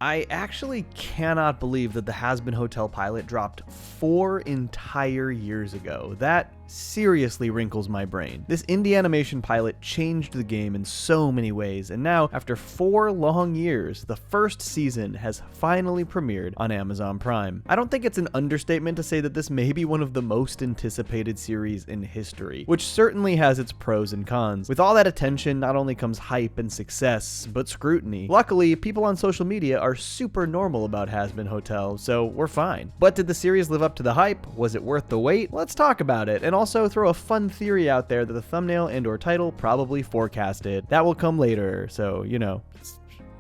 I actually cannot believe that the Hazbin Hotel pilot dropped 4 entire years ago. That seriously wrinkles my brain. This indie animation pilot changed the game in so many ways, and now, after 4 long years, the first season has finally premiered on Amazon Prime. I don't think it's an understatement to say that this may be one of the most anticipated series in history, which certainly has its pros and cons. With all that attention, not only comes hype and success, but scrutiny. Luckily, people on social media are super normal about Hazbin Hotel, so we're fine. But did the series live up to the hype? Was it worth the wait? Let's talk about it, and also throw a fun theory out there that the thumbnail and/or title probably forecasted. That will come later, so,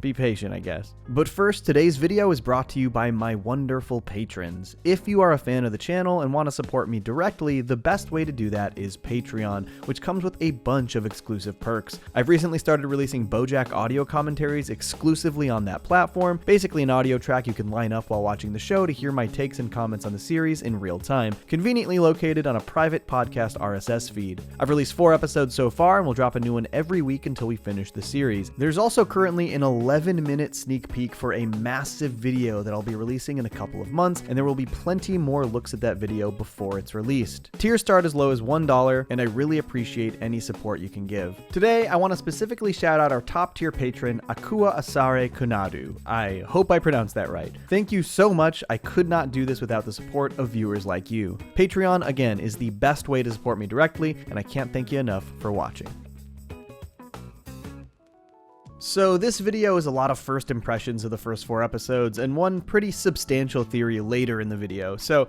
be patient, I guess. But first, today's video is brought to you by my wonderful patrons. If you are a fan of the channel and want to support me directly, the best way to do that is Patreon, which comes with a bunch of exclusive perks. I've recently started releasing BoJack audio commentaries exclusively on that platform, basically an audio track you can line up while watching the show to hear my takes and comments on the series in real time, conveniently located on a private podcast RSS feed. I've released 4 episodes so far, and we'll drop a new one every week until we finish the series. There's also currently an 11-minute sneak peek for a massive video that I'll be releasing in a couple of months, and there will be plenty more looks at that video before it's released. Tiers start as low as $1, and I really appreciate any support you can give. Today, I want to specifically shout out our top tier patron, Akua Asare Kunadu. I hope I pronounced that right. Thank you so much. I could not do this without the support of viewers like you. Patreon, again, is the best way to support me directly, and I can't thank you enough for watching. So this video is a lot of first impressions of the first 4 episodes and one pretty substantial theory later in the video. So,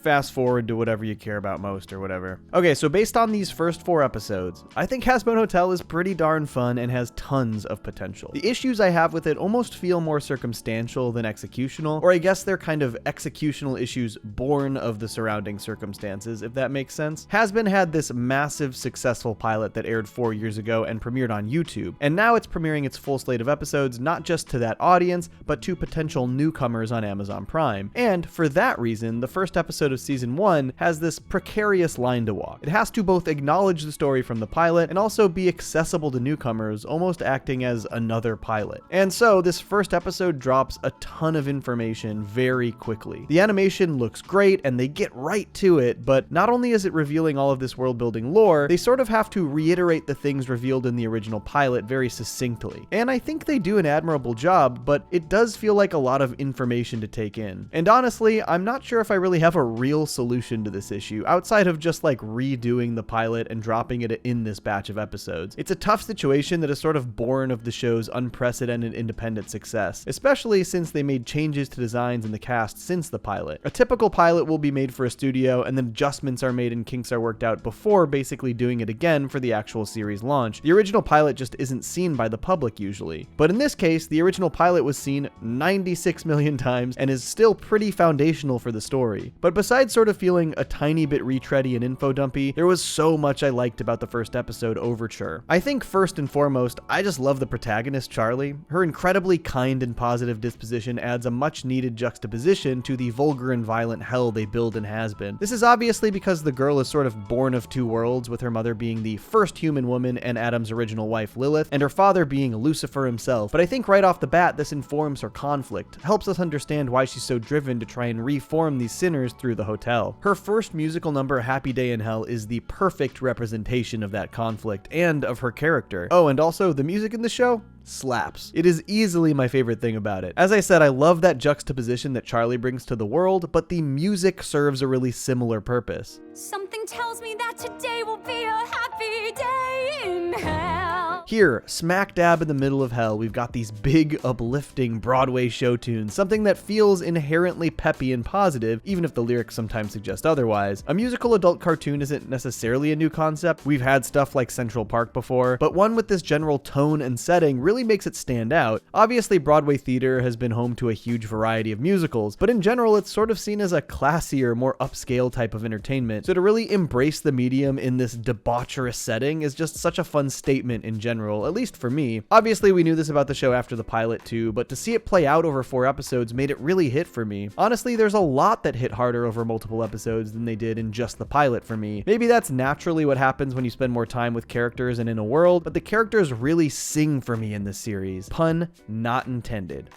fast forward to whatever you care about most or whatever. Okay, so based on these first 4 episodes, I think Hazbin Hotel is pretty darn fun and has tons of potential. The issues I have with it almost feel more circumstantial than executional, or I guess they're kind of executional issues born of the surrounding circumstances, if that makes sense. Hazbin had this massive successful pilot that aired 4 years ago and premiered on YouTube, and now it's premiering its full slate of episodes not just to that audience, but to potential newcomers on Amazon Prime. And for that reason, the first episode of season 1 has this precarious line to walk. It has to both acknowledge the story from the pilot and also be accessible to newcomers, almost acting as another pilot. And so this first episode drops a ton of information very quickly. The animation looks great and they get right to it, but not only is it revealing all of this world building lore, they sort of have to reiterate the things revealed in the original pilot very succinctly. And I think they do an admirable job, but it does feel like a lot of information to take in. And honestly, I'm not sure if I really have a real solution to this issue, outside of just like redoing the pilot and dropping it in this batch of episodes. It's a tough situation that is sort of born of the show's unprecedented independent success, especially since they made changes to designs and the cast since the pilot. A typical pilot will be made for a studio, and then adjustments are made and kinks are worked out before basically doing it again for the actual series launch. The original pilot just isn't seen by the public usually. But in this case, the original pilot was seen 96 million times and is still pretty foundational for the story. But besides sort of feeling a tiny bit retready and info dumpy, there was so much I liked about the first episode, Overture. I think first and foremost, I just love the protagonist, Charlie. Her incredibly kind and positive disposition adds a much needed juxtaposition to the vulgar and violent hell they build in Hazbin. This is obviously because the girl is sort of born of 2 worlds, with her mother being the first human woman and Adam's original wife Lilith, and her father being Lucifer himself. But I think right off the bat, this informs her conflict, helps us understand why she's so driven to try and reform these sinners through the hotel. Her first musical number, Happy Day in Hell, is the perfect representation of that conflict and of her character. Oh, and also the music in the show slaps. It is easily my favorite thing about it. As I said, I love that juxtaposition that Charlie brings to the world, but the music serves a really similar purpose. Something tells me that today will be a happy day in hell. Here, smack dab in the middle of hell, we've got these big, uplifting Broadway show tunes, something that feels inherently peppy and positive, even if the lyrics sometimes suggest otherwise. A musical adult cartoon isn't necessarily a new concept. We've had stuff like Central Park before, but one with this general tone and setting really makes it stand out. Obviously, Broadway theater has been home to a huge variety of musicals, but in general, it's sort of seen as a classier, more upscale type of entertainment. So to really embrace the medium in this debaucherous setting is just such a fun statement in general, at least for me. Obviously, we knew this about the show after the pilot too, but to see it play out over 4 episodes made it really hit for me. Honestly, there's a lot that hit harder over multiple episodes than they did in just the pilot for me. Maybe that's naturally what happens when you spend more time with characters and in a world, but the characters really sing for me in this series. Pun not intended.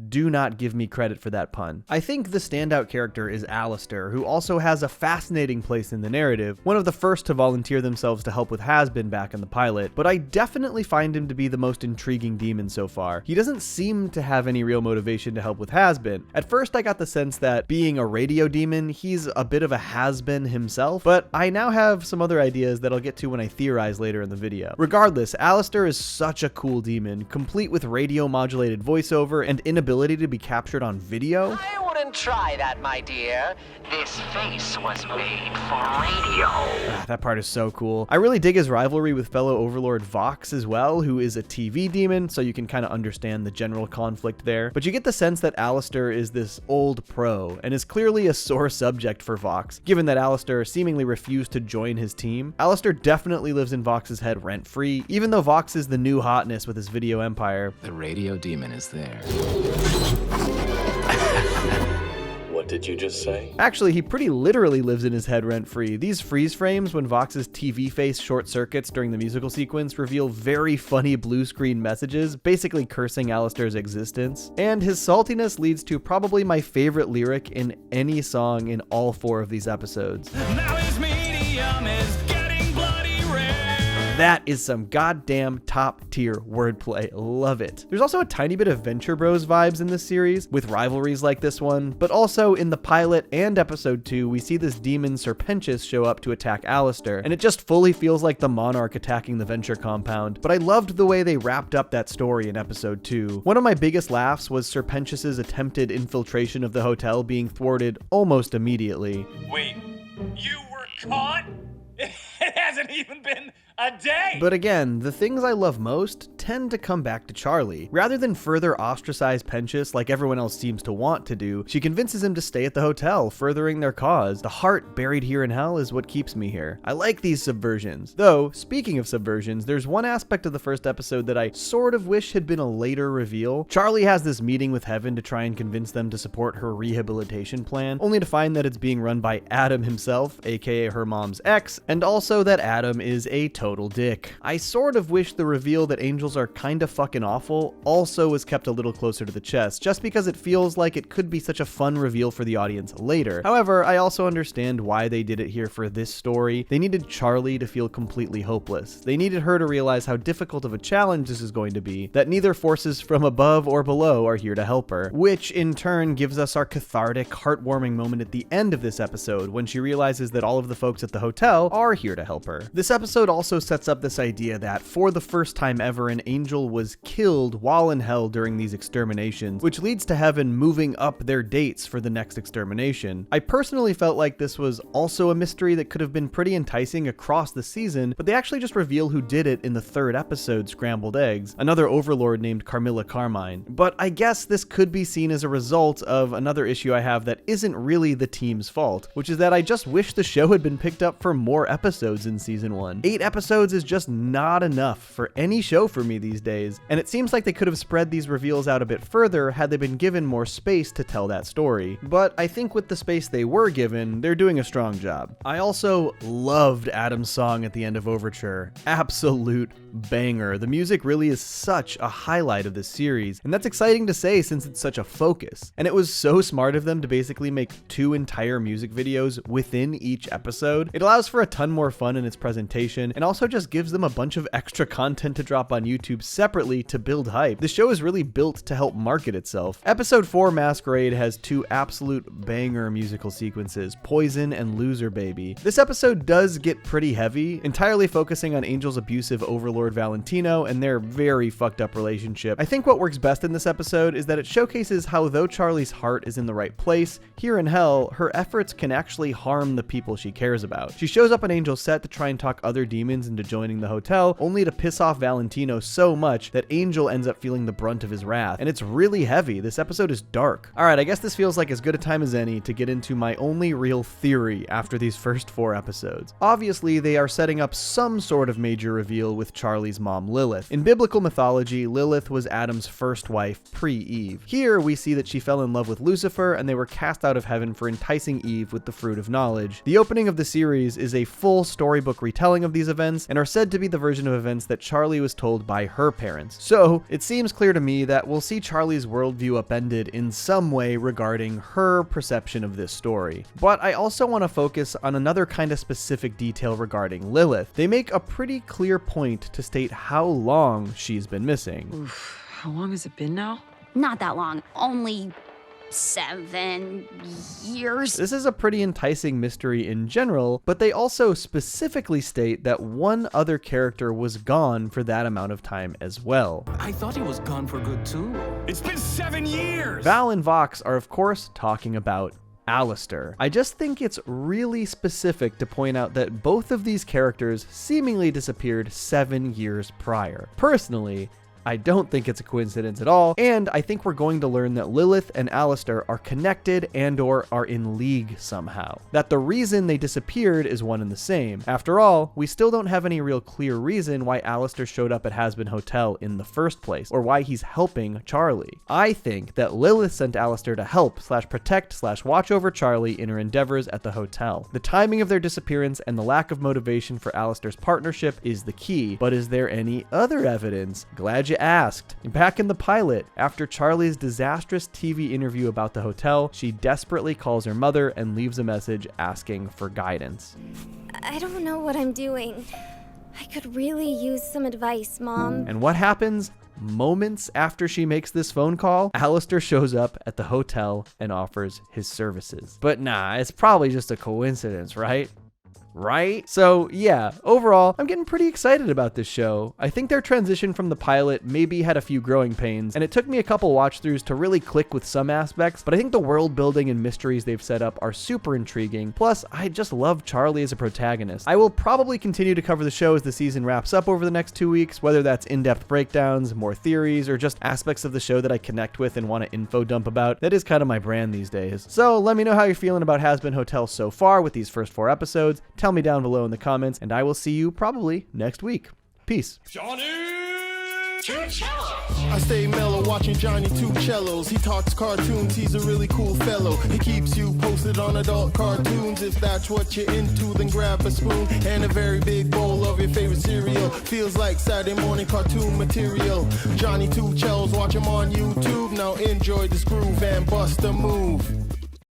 Do not give me credit for that pun. I think the standout character is Alastor, who also has a fascinating place in the narrative, one of the first to volunteer themselves to help with Hazbin back in the pilot, but I definitely find him to be the most intriguing demon so far. He doesn't seem to have any real motivation to help with Hazbin. At first I got the sense that being a radio demon, he's a bit of a has-been himself, but I now have some other ideas that I'll get to when I theorize later in the video. Regardless, Alastor is such a cool demon, complete with radio modulated voiceover and inability to be captured on video. I wouldn't try that, my dear. This face was made for radio. That part is so cool. I really dig his rivalry with fellow Overlord Vox as well, who is a TV demon, so you can kind of understand the general conflict there. But you get the sense that Alastor is this old pro, and is clearly a sore subject for Vox, given that Alastor seemingly refused to join his team. Alastor definitely lives in Vox's head rent-free, even though Vox is the new hotness with his video empire. The radio demon is there. What did you just say? Actually, he pretty literally lives in his head rent-free. These freeze frames when Vox's TV face short circuits during the musical sequence reveal very funny blue screen messages, basically cursing Alastor's existence. And his saltiness leads to probably my favorite lyric in any song in all 4 of these episodes. Now his medium is getting bloody red. That is some goddamn top tier wordplay. Love it. There's also a tiny bit of Venture Bros vibes in this series, with rivalries like this one, but also in the pilot and episode 2, we see this demon Serpentius show up to attack Alastor, and it just fully feels like the Monarch attacking the Venture compound. But I loved the way they wrapped up that story in episode 2. One of my biggest laughs was Serpentius's attempted infiltration of the hotel being thwarted almost immediately. Wait, you were caught? It hasn't even been a day! But again, the things I love most tend to come back to Charlie. Rather than further ostracize Pentius like everyone else seems to want to do, she convinces him to stay at the hotel, furthering their cause. The heart buried here in hell is what keeps me here. I like these subversions. Though, speaking of subversions, there's one aspect of the first episode that I sort of wish had been a later reveal. Charlie has this meeting with Heaven to try and convince them to support her rehabilitation plan, only to find that it's being run by Adam himself, aka her mom's ex, and also that Adam is a total dick. I sort of wish the reveal that angels are kinda fucking awful also was kept a little closer to the chest, just because it feels like it could be such a fun reveal for the audience later. However, I also understand why they did it here for this story. They needed Charlie to feel completely hopeless. They needed her to realize how difficult of a challenge this is going to be, that neither forces from above or below are here to help her, which in turn gives us our cathartic, heartwarming moment at the end of this episode when she realizes that all of the folks at the hotel are here to help her. This episode also sets up this idea that for the first time ever, an angel was killed while in hell during these exterminations, which leads to Heaven moving up their dates for the next extermination. I personally felt like this was also a mystery that could have been pretty enticing across the season, but they actually just reveal who did it in the 3rd episode, Scrambled Eggs, another overlord named Carmilla Carmine. But I guess this could be seen as a result of another issue I have that isn't really the team's fault, which is that I just wish the show had been picked up for more episodes in season 1. 8 episodes is just not enough for any show for me these days, and it seems like they could have spread these reveals out a bit further had they been given more space to tell that story. But I think with the space they were given, they're doing a strong job. I also loved Adam's song at the end of Overture. Absolute banger. The music really is such a highlight of this series, and that's exciting to say since it's such a focus. And it was so smart of them to basically make 2 entire music videos within each episode. It allows for a ton more fun in its presentation, and also just gives them a bunch of extra content to drop on YouTube separately to build hype. The show is really built to help market itself. Episode 4 Masquerade has 2 absolute banger musical sequences, Poison and Loser Baby. This episode does get pretty heavy, entirely focusing on Angel's abusive overlord Valentino and their very fucked up relationship. I think what works best in this episode is that it showcases how though Charlie's heart is in the right place, here in hell, her efforts can actually harm the people she cares about. She shows up on Angel's set to try and talk other demons into joining the hotel, only to piss off Valentino so much that Angel ends up feeling the brunt of his wrath. And it's really heavy. This episode is dark. Alright, I guess this feels like as good a time as any to get into my only real theory after these first 4 episodes. Obviously, they are setting up some sort of major reveal with Charlie Charlie's mom Lilith. In biblical mythology, Lilith was Adam's first wife pre-Eve. Here we see that she fell in love with Lucifer and they were cast out of heaven for enticing Eve with the fruit of knowledge. The opening of the series is a full storybook retelling of these events and are said to be the version of events that Charlie was told by her parents. So it seems clear to me that we'll see Charlie's worldview upended in some way regarding her perception of this story. But I also want to focus on another kind of specific detail regarding Lilith. They make a pretty clear point to state how long she's been missing. Oof, how long has it been now? Not that long. Only 7 years. This is a pretty enticing mystery in general, but they also specifically state that one other character was gone for that amount of time as well. I thought he was gone for good too. It's been 7 years! Val and Vox are of course talking about Alastor. I just think it's really specific to point out that both of these characters seemingly disappeared 7 years prior. Personally, I don't think it's a coincidence at all, and I think we're going to learn that Lilith and Alastor are connected and/or are in league somehow. That the reason they disappeared is one and the same. After all, we still don't have any real clear reason why Alastor showed up at Hazbin Hotel in the first place, or why he's helping Charlie. I think that Lilith sent Alastor to help /protect /watch over Charlie in her endeavors at the hotel. The timing of their disappearance and the lack of motivation for Alastor's partnership is the key, but is there any other evidence? Glad you asked. Back in the pilot, after Charlie's disastrous TV interview about the hotel, she desperately calls her mother and leaves a message asking for guidance. I don't know what I'm doing. I could really use some advice, Mom. And what happens? Moments after she makes this phone call, Alastor shows up at the hotel and offers his services. But nah, it's probably just a coincidence, right? Right? So yeah, overall, I'm getting pretty excited about this show. I think their transition from the pilot maybe had a few growing pains, and it took me a couple watch throughs to really click with some aspects, but I think the world building and mysteries they've set up are super intriguing. Plus, I just love Charlie as a protagonist. I will probably continue to cover the show as the season wraps up over the next 2 weeks, whether that's in-depth breakdowns, more theories, or just aspects of the show that I connect with and want to info dump about. That is kind of my brand these days. So let me know how you're feeling about Hazbin Hotel so far with these first 4 episodes. Tell me down below in the comments, and I will see you probably next week. Peace. Johnny! I stay mellow watching Johnny Two Cellos. He talks cartoons, he's a really cool fellow. He keeps you posted on adult cartoons. If that's what you're into, then grab a spoon and a very big bowl of your favorite cereal. Feels like Saturday morning cartoon material. Johnny Two Cellos, watch him on YouTube. Now enjoy this groove and bust a move.